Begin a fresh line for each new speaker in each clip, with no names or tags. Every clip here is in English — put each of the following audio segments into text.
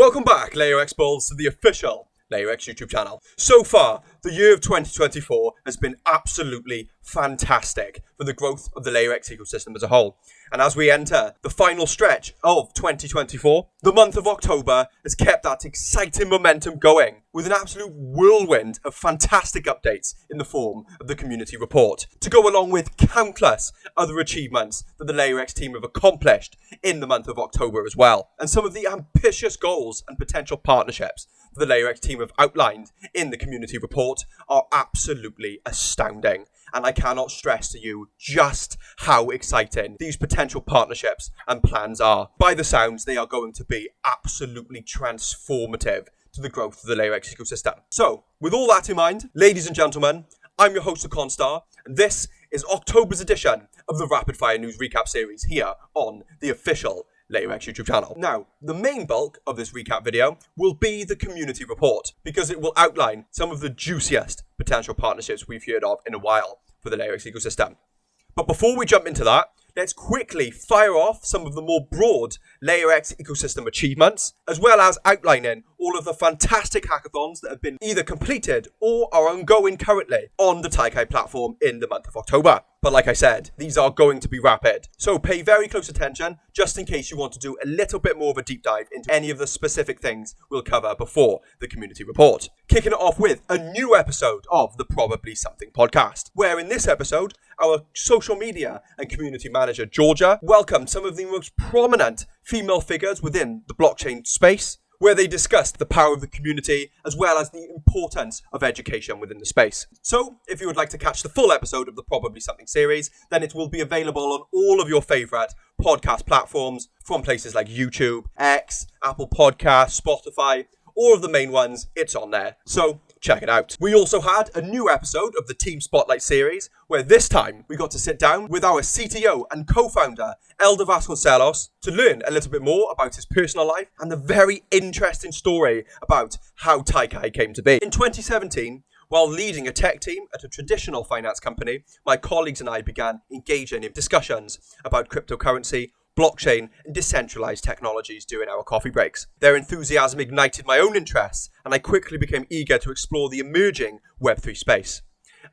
Welcome back, LayerX Bulls, to the official LayerX YouTube channel. So far, the year of 2024 has been absolutely fantastic for the growth of the LayerX ecosystem as a whole. And as we enter the final stretch of 2024, the month of October has kept that exciting momentum going with an absolute whirlwind of fantastic updates in the form of the community report, to go along with countless other achievements that the LayerX team have accomplished in the month of October as well. And some of the ambitious goals and potential partnerships the LayerX team have outlined in the community report are absolutely astounding. And I cannot stress to you just how exciting these potential partnerships and plans are. By the sounds, they are going to be absolutely transformative to the growth of the LayerX ecosystem. So, with all that in mind, ladies and gentlemen, I'm your host, Constar, and this is October's edition of the Rapid Fire News Recap series here on the official LayerX YouTube channel. Now, the main bulk of this recap video will be the community report, because it will outline some of the juiciest potential partnerships we've heard of in a while for the LayerX ecosystem. But before we jump into that, let's quickly fire off some of the more broad LayerX ecosystem achievements, as well as outlining all of the fantastic hackathons that have been either completed or are ongoing currently on the Taikai platform in the month of October. But like I said, these are going to be rapid, so pay very close attention just in case you want to do a little bit more of a deep dive into any of the specific things we'll cover before the community report. Kicking it off with a new episode of the Probably Something podcast, where in this episode, our social media and community manager, Georgia, welcomed some of the most prominent female figures within the blockchain space, where they discussed the power of the community as well as the importance of education within the space. So, if you would like to catch the full episode of the Probably Something series, then it will be available on all of your favourite podcast platforms, from places like YouTube, X, Apple Podcasts, Spotify, all of the main ones, it's on there. So, check it out. We also had a new episode of the Team Spotlight series, where this time we got to sit down with our CTO and co-founder, Elder Vasconcelos, to learn a little bit more about his personal life and the very interesting story about how Taikai came to be. In 2017, while leading a tech team at a traditional finance company, my colleagues and I began engaging in discussions about cryptocurrency, blockchain, and decentralized technologies during our coffee breaks. Their enthusiasm ignited my own interests, and I quickly became eager to explore the emerging Web3 space.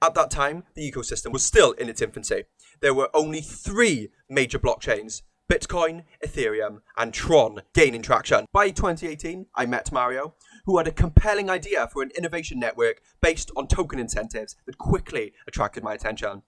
At that time, the ecosystem was still in its infancy. There were only 3 major blockchains: Bitcoin, Ethereum, and Tron gaining traction. By 2018, I met Mario, who had a compelling idea for an innovation network based on token incentives that quickly attracted my attention.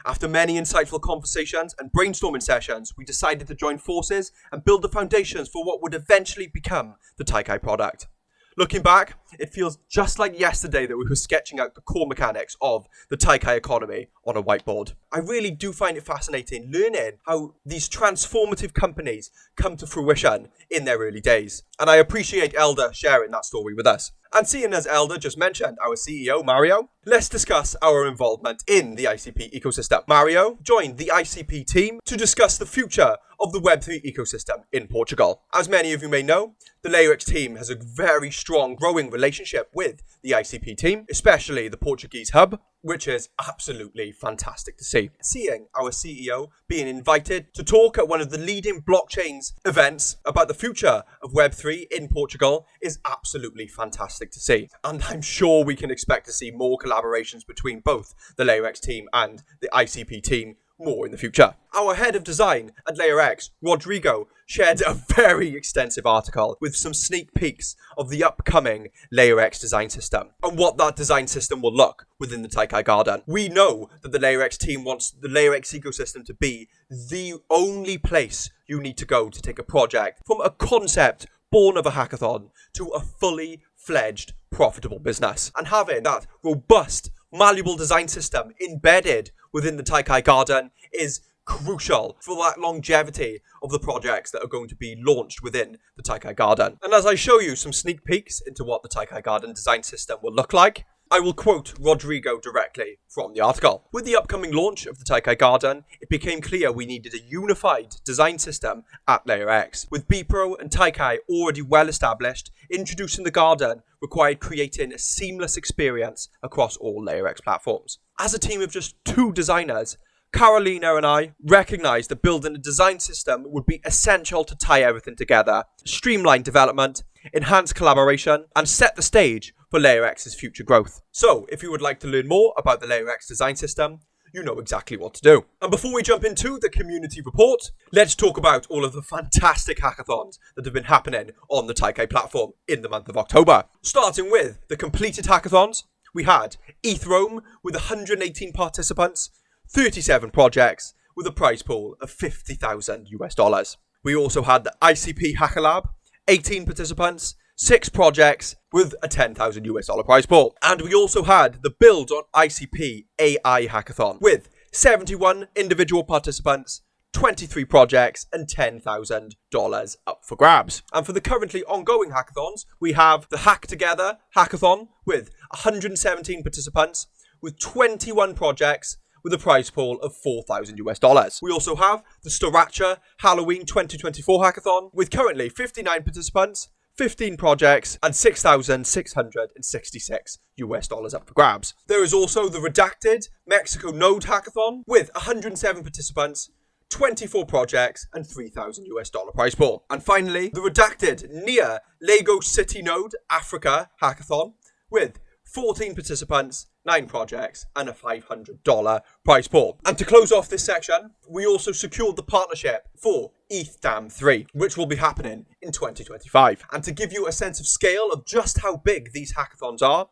After many insightful conversations and brainstorming sessions, we decided to join forces and build the foundations for what would eventually become the Taikai product. Looking back, it feels just like yesterday that we were sketching out the core mechanics of the Taikai economy on a whiteboard. I really do find it fascinating learning how these transformative companies come to fruition in their early days. And I appreciate Elder sharing that story with us. And seeing as Elder just mentioned our CEO, Mario, let's discuss our involvement in the ICP ecosystem. Mario joined the ICP team to discuss the future of the Web3 ecosystem in Portugal. As many of you may know, the LayerX team has a very strong growing relationship with the ICP team, especially the Portuguese hub, which is absolutely fantastic to see. Seeing our CEO being invited to talk at one of the leading blockchains events about the future of Web3 in Portugal is absolutely fantastic to see. And I'm sure we can expect to see more collaborations between both the LayerX team and the ICP team more in the future. Our head of design at LayerX, Rodrigo, shared a very extensive article with some sneak peeks of the upcoming LayerX design system and what that design system will look within the Taikai Garden. We know that the LayerX team wants the LayerX ecosystem to be the only place you need to go to take a project from a concept born of a hackathon to a fully fledged profitable business. And having that robust, malleable design system embedded within the Taikai Garden is crucial for that longevity of the projects that are going to be launched within the Taikai Garden. And as I show you some sneak peeks into what the Taikai Garden design system will look like, I will quote Rodrigo directly from the article. With the upcoming launch of the Taikai Garden, it became clear we needed a unified design system at LayerX. With Bpro and Taikai already well established, introducing the Garden required creating a seamless experience across all LayerX platforms. As a team of just 2 designers, Carolina and I recognized that building a design system would be essential to tie everything together, streamline development, enhance collaboration, and set the stage for LayerX's future growth. So, if you would like to learn more about the LayerX design system, you know exactly what to do. And before we jump into the community report, let's talk about all of the fantastic hackathons that have been happening on the Taikai platform in the month of October. Starting with the completed hackathons, we had ETH Rome with 118 participants, 37 projects with a prize pool of $50,000. We also had the ICP Hacker Lab, 18 participants, 6 projects with a $10,000 prize pool. And we also had the Build on ICP AI Hackathon with 71 individual participants, 23 projects and $10,000 up for grabs. And for the currently ongoing hackathons, we have the Hack Together Hackathon with 117 participants with 21 projects with a prize pool of $4,000. We also have the Storacha Halloween 2024 Hackathon with currently 59 participants, 15 projects and $6,666 up for grabs. There is also the Redacted Mexico Node Hackathon with 107 participants, 24 projects and $3,000 prize pool. And finally, the Redacted Near Lagos City Node Africa Hackathon with 14 participants, 9 projects and a $500 prize pool. And to close off this section, we also secured the partnership for ETH 3, which will be happening in 2025. And to give you a sense of scale of just how big these hackathons are,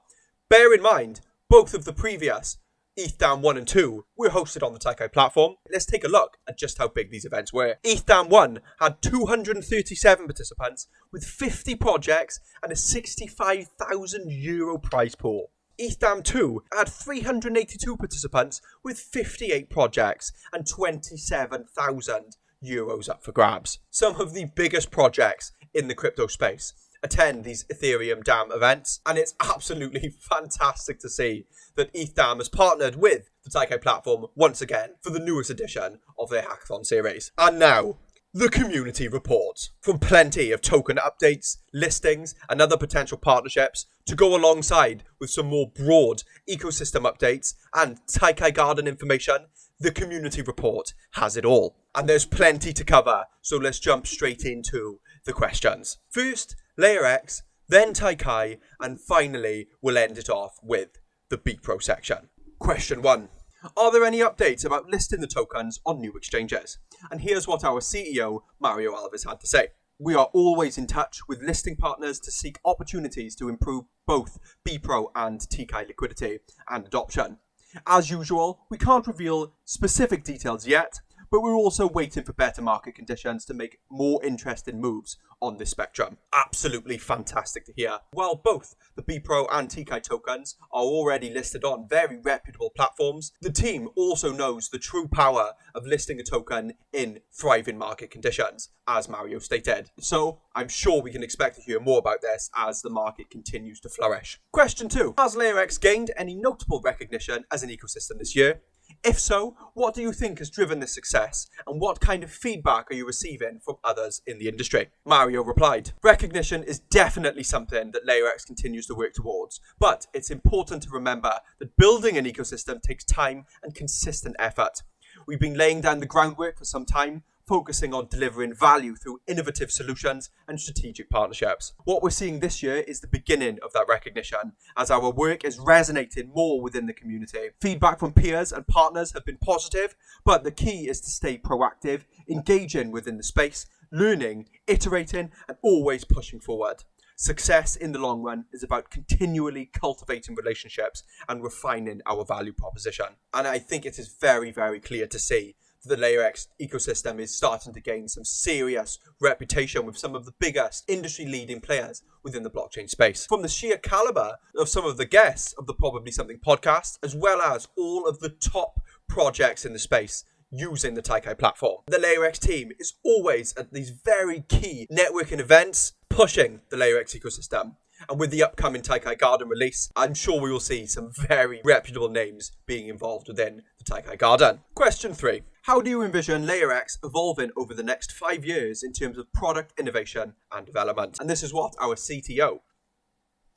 bear in mind, both of the previous ETH 1 and 2 were hosted on the Taikai platform. Let's take a look at just how big these events were. ETH 1 had 237 participants with 50 projects and a €65,000 prize pool. ETH 2 had 382 participants with 58 projects and €27,000 up for grabs. Some of the biggest projects in the crypto space attend these Ethereum Dam events, and it's absolutely fantastic to see that ETH Dam has partnered with the Taikai platform once again for the newest edition of their hackathon series. And now, the community report. From plenty of token updates, listings, and other potential partnerships to go alongside with some more broad ecosystem updates and Taikai Garden information, the community report has it all. And there's plenty to cover, so let's jump straight into the questions. First, LayerX, then Taikai, and finally we'll end it off with the BPro section. Question 1. Are there any updates about listing the tokens on new exchanges? And here's what our CEO, Mario Alves, had to say. We are always in touch with listing partners to seek opportunities to improve both BPro and Taikai liquidity and adoption. As usual, we can't reveal specific details yet, but we're also waiting for better market conditions to make more interesting moves on this spectrum. Absolutely fantastic to hear. While both the BPro and Taikai tokens are already listed on very reputable platforms, the team also knows the true power of listing a token in thriving market conditions, as Mario stated. So I'm sure we can expect to hear more about this as the market continues to flourish. Question 2. Has LayerX gained any notable recognition as an ecosystem this year? If so, what do you think has driven this success, and what kind of feedback are you receiving from others in the industry? Mario replied, recognition is definitely something that LayerX continues to work towards, but it's important to remember that building an ecosystem takes time and consistent effort. We've been laying down the groundwork for some time, focusing on delivering value through innovative solutions and strategic partnerships. What we're seeing this year is the beginning of that recognition, as our work is resonating more within the community. Feedback from peers and partners have been positive, but the key is to stay proactive, engaging within the space, learning, iterating, and always pushing forward. Success in the long run is about continually cultivating relationships and refining our value proposition. And I think it is very, very clear to see the LayerX ecosystem is starting to gain some serious reputation with some of the biggest industry-leading players within the blockchain space. From the sheer caliber of some of the guests of the Probably Something podcast, as well as all of the top projects in the space using the Taikai platform. The LayerX team is always at these very key networking events, pushing the LayerX ecosystem. And with the upcoming Taikai Garden release, I'm sure we will see some very reputable names being involved within the Taikai Garden. Question 3. How do you envision LayerX evolving over the next 5 years in terms of product innovation and development? And this is what our CTO,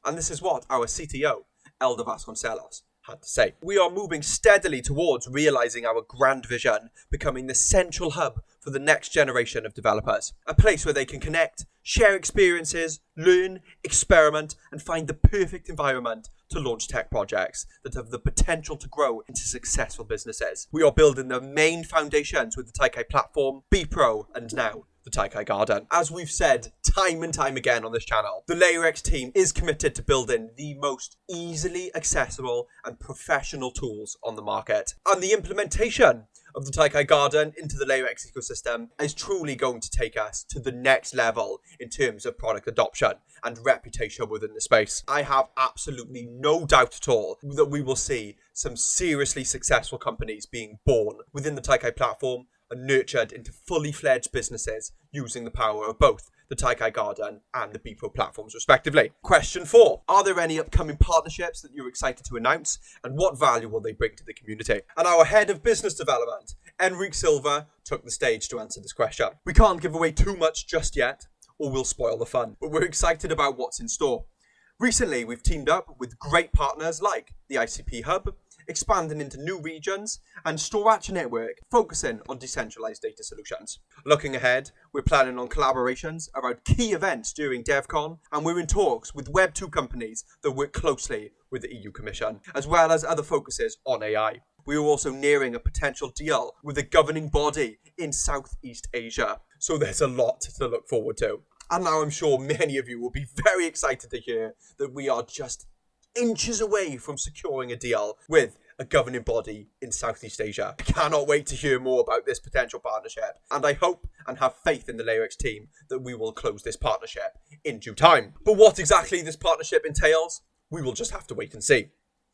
Elder Vasconcelos, had to say. We are moving steadily towards realizing our grand vision, becoming the central hub for the next generation of developers. A place where they can connect, share experiences, learn, experiment, and find the perfect environment to launch tech projects that have the potential to grow into successful businesses. We are building the main foundations with the Taikai platform, BPro, and now the Taikai Garden. As we've said time and time again on this channel, the LayerX team is committed to building the most easily accessible and professional tools on the market. And the implementation of the Taikai Garden into the LayerX ecosystem is truly going to take us to the next level in terms of product adoption and reputation within the space. I have absolutely no doubt at all that we will see some seriously successful companies being born within the Taikai platform and nurtured into fully fledged businesses using the power of both the Taikai Garden and the BPro platforms respectively. Question 4. Are there any upcoming partnerships that you're excited to announce, and what value will they bring to the community? And our head of business development, Enrique Silva, took the stage to answer this question. We can't give away too much just yet, or we'll spoil the fun, but we're excited about what's in store. Recently, we've teamed up with great partners like the ICP Hub, expanding into new regions, and Storage Network, focusing on decentralized data solutions. Looking ahead, we're planning on collaborations around key events during DevCon, and we're in talks with Web2 companies that work closely with the EU Commission, as well as other focuses on AI. We are also nearing a potential deal with a governing body in Southeast Asia, so there's a lot to look forward to. And now I'm sure many of you will be very excited to hear that we are just inches away from securing a deal with a governing body in Southeast Asia. I cannot wait to hear more about this potential partnership, and I hope and have faith in the LayerX team that we will close this partnership in due time. But what exactly this partnership entails, we will just have to wait and see.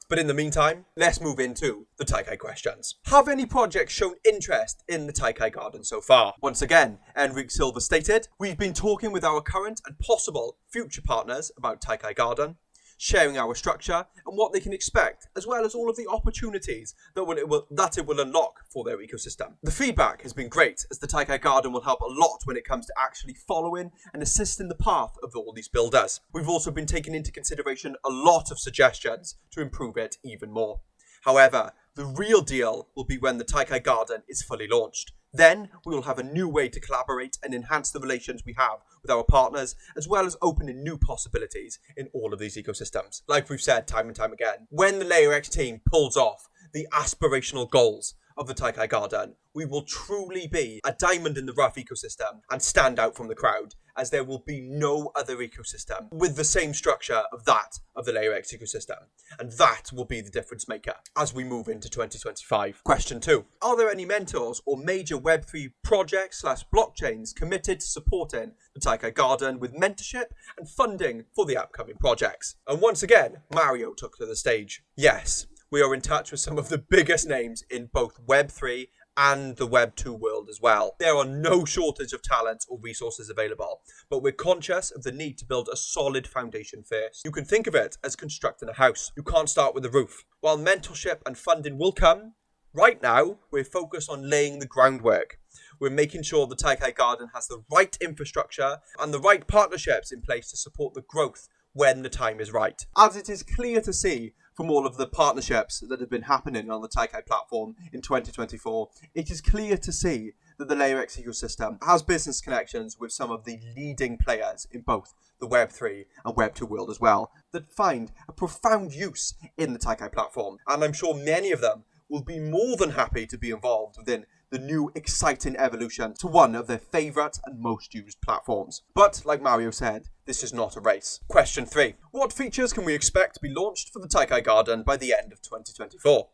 But in the meantime, let's move into the Taikai questions. Have any projects shown interest in the Taikai Garden so far? Once again, Enrique Silva stated, we've been talking with our current and possible future partners about Taikai Garden, sharing our structure and what they can expect, as well as all of the opportunities that it will unlock for their ecosystem. The feedback has been great, as the Taikai Garden will help a lot when it comes to actually following and assisting the path of all these builders. We've also been taking into consideration a lot of suggestions to improve it even more. However, the real deal will be when the Taikai Garden is fully launched. Then we will have a new way to collaborate and enhance the relations we have with our partners, as well as opening new possibilities in all of these ecosystems. Like we've said time and time again, when the LayerX team pulls off the aspirational goals of the Taikai Garden, we will truly be a diamond in the rough ecosystem and stand out from the crowd, as there will be no other ecosystem with the same structure of that of the LayerX ecosystem. And that will be the difference maker as we move into 2025. Question 2. Are there any mentors or major Web3 projects / blockchains committed to supporting the Taikai Garden with mentorship and funding for the upcoming projects? And once again, Mario took to the stage. Yes, we are in touch with some of the biggest names in both Web3 and the Web2 world as well. There are no shortage of talent or resources available, but we're conscious of the need to build a solid foundation first. You can think of it as constructing a house. You can't start with the roof. While mentorship and funding will come, right now we're focused on laying the groundwork. We're making sure the Taikai Garden has the right infrastructure and the right partnerships in place to support the growth when the time is right. As it is clear to see from all of the partnerships that have been happening on the Taikai platform in 2024, it is clear to see that the LayerX ecosystem has business connections with some of the leading players in both the Web3 and Web2 world as well, that find a profound use in the Taikai platform. And I'm sure many of them will be more than happy to be involved within the new exciting evolution to one of their favourite and most used platforms. But like Mario said, this is not a race. Question 3. What features can we expect to be launched for the Taikai Garden by the end of 2024?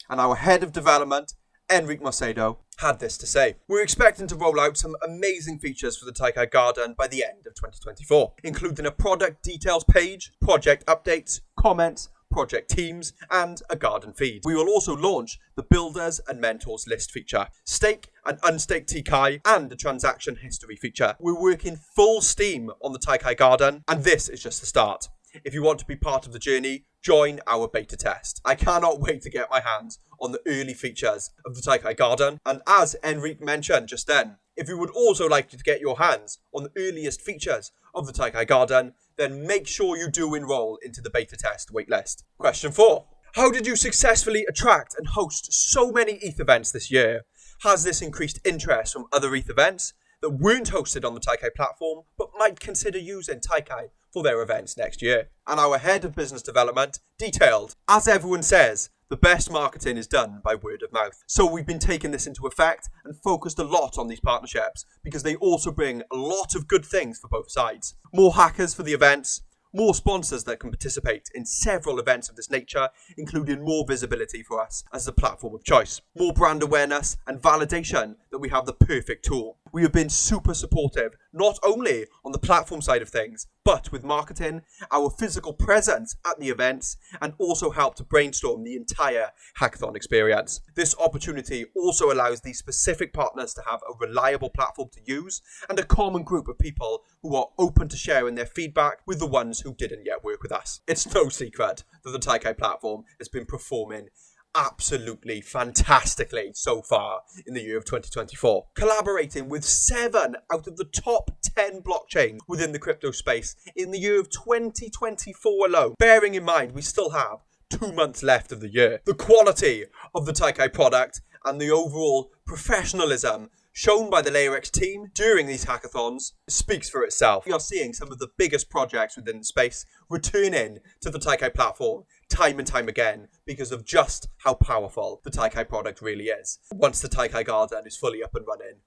And our head of development, Enrique Macedo, had this to say. We're expecting to roll out some amazing features for the Taikai Garden by the end of 2024, including a product details page, project updates, comments, project teams, and a garden feed. We will also launch the Builders and Mentors list feature, stake and unstake TKI, and a transaction history feature. We're working full steam on the Taikai Garden, and this is just the start. If you want to be part of the journey, join our beta test. I cannot wait to get my hands on the early features of the Taikai Garden, and as Enrique mentioned just then, if you would also like to get your hands on the earliest features of the Taikai Garden, then make sure you do enroll into the beta test waitlist. Question 4. How did you successfully attract and host so many ETH events this year? Has this increased interest from other ETH events that weren't hosted on the Taikai platform but might consider using Taikai for their events next year? And our head of business development detailed, as everyone says, the best marketing is done by word of mouth. So we've been taking this into effect and focused a lot on these partnerships because they also bring a lot of good things for both sides. More hackers for the events, more sponsors that can participate in several events of this nature, including more visibility for us as the platform of choice, more brand awareness and validation that we have the perfect tool. We have been super supportive, not only on the platform side of things, but with marketing, our physical presence at the events, and also help to brainstorm the entire hackathon experience. This opportunity also allows these specific partners to have a reliable platform to use and a common group of people who are open to sharing their feedback with the ones who didn't yet work with us. It's no secret that the Taikai platform has been performing absolutely fantastically so far in the year of 2024, collaborating with 7 out of the top 10 blockchains within the crypto space in the year of 2024 alone. Bearing in mind we still have 2 months left of the year. The quality of the Taikai product and the overall professionalism shown by the LayerX team during these hackathons speaks for itself. We are seeing some of the biggest projects within the space returning to the Taikai platform time and time again because of just how powerful the Taikai product really is. Once the Taikai Garden is fully up and running,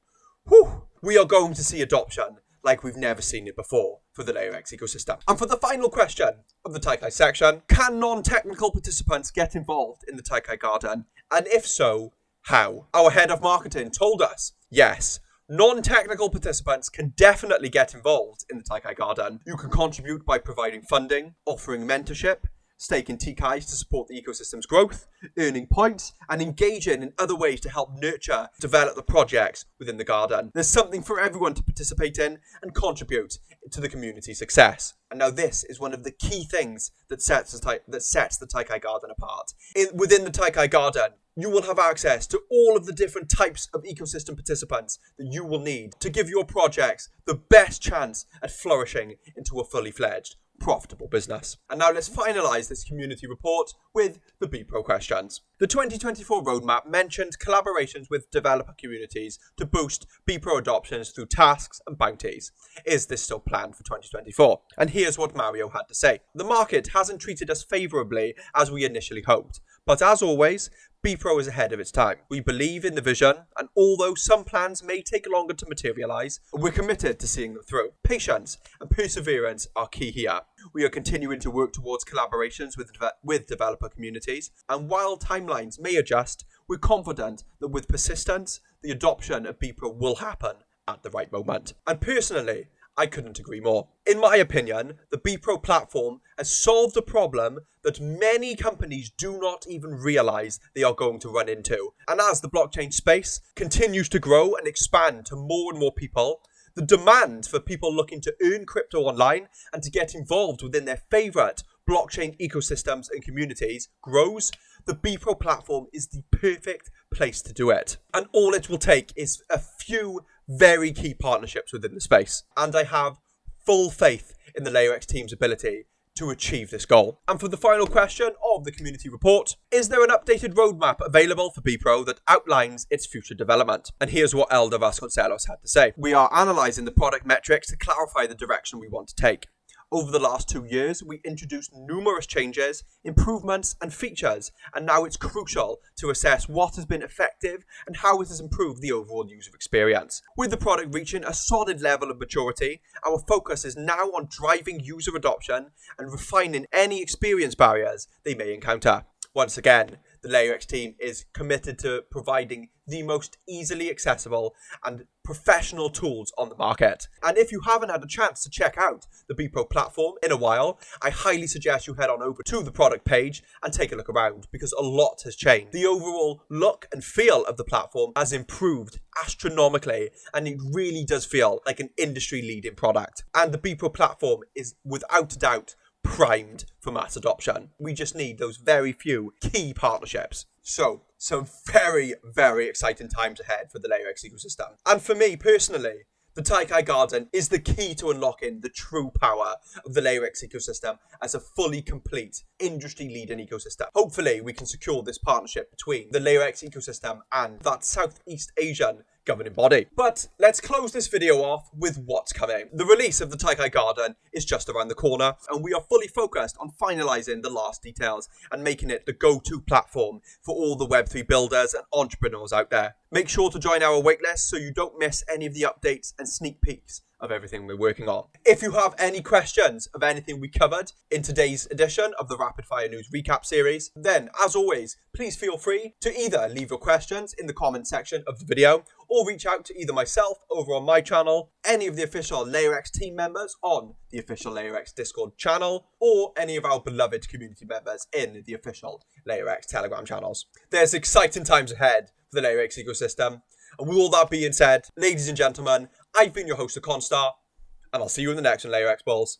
we are going to see adoption like we've never seen it before for the LayerX ecosystem. And for the final question of the Taikai section, can non-technical participants get involved in the Taikai Garden? And if so, how? Our head of marketing told us, yes, non-technical participants can definitely get involved in the Taikai Garden. You can contribute by providing funding, offering mentorship, staking TKIs to support the ecosystem's growth, earning points, and engaging in other ways to help nurture, develop the projects within the garden. There's something for everyone to participate in and contribute to the community's success. And now this is one of the key things that sets the Taikai Garden apart. Within the Taikai Garden, you will have access to all of the different types of ecosystem participants that you will need to give your projects the best chance at flourishing into a fully fledged profitable business. And now let's finalize this community report with the BPro questions. The 2024 roadmap mentioned collaborations with developer communities to boost BPro adoptions through tasks and bounties. Is this still planned for 2024? And here's what Mario had to say. The market hasn't treated us favorably as we initially hoped, but as always, BPro is ahead of its time. We believe in the vision, and although some plans may take longer to materialize, we're committed to seeing them through. Patience and perseverance are key here. We are continuing to work towards collaborations with developer communities, and while timelines may adjust, we're confident that with persistence, the adoption of BPro will happen at the right moment. And personally, I couldn't agree more. In my opinion, the BPro platform has solved a problem that many companies do not even realize they are going to run into. And as the blockchain space continues to grow and expand to more and more people, the demand for people looking to earn crypto online and to get involved within their favorite blockchain ecosystems and communities grows. The BPro platform is the perfect place to do it. And all it will take is a few very key partnerships within the space. And I have full faith in the LayerX team's ability to achieve this goal. And for the final question of the community report, is there an updated roadmap available for BPro that outlines its future development? And here's what Elder Vasconcelos had to say. We are analysing the product metrics to clarify the direction we want to take. Over the last 2 years, we introduced numerous changes, improvements, and features, and now it's crucial to assess what has been effective and how it has improved the overall user experience. With the product reaching a solid level of maturity, our focus is now on driving user adoption and refining any experience barriers they may encounter. Once again, the LayerX team is committed to providing the most easily accessible and professional tools on the market. And if you haven't had a chance to check out the BPro platform in a while, I highly suggest you head on over to the product page and take a look around because a lot has changed. The overall look and feel of the platform has improved astronomically, and it really does feel like an industry-leading product. And the BPro platform is without a doubt primed for mass adoption. We just need those very few key partnerships. So, some very, very exciting times ahead for the LayerX ecosystem. And for me personally, The Taikai Garden is the key to unlocking the true power of the LayerX ecosystem as a fully complete, industry-leading ecosystem. Hopefully, we can secure this partnership between the LayerX ecosystem and that Southeast Asian governing body. But let's close this video off with what's coming. The release of the Taikai Garden is just around the corner, and we are fully focused on finalizing the last details and making it the go-to platform for all the Web3 builders and entrepreneurs out there. Make sure to join our waitlist so you don't miss any of the updates and sneak peeks of everything we're working on. If you have any questions of anything we covered in today's edition of the Rapid Fire News Recap series, then as always, please feel free to either leave your questions in the comment section of the video or reach out to either myself over on my channel, any of the official LayerX team members on the official LayerX Discord channel, or any of our beloved community members in the official LayerX Telegram channels. There's exciting times ahead for the LayerX ecosystem. And with all that being said, ladies and gentlemen, I've been your host, the Constar, and I'll see you in the next one, LayerX Balls.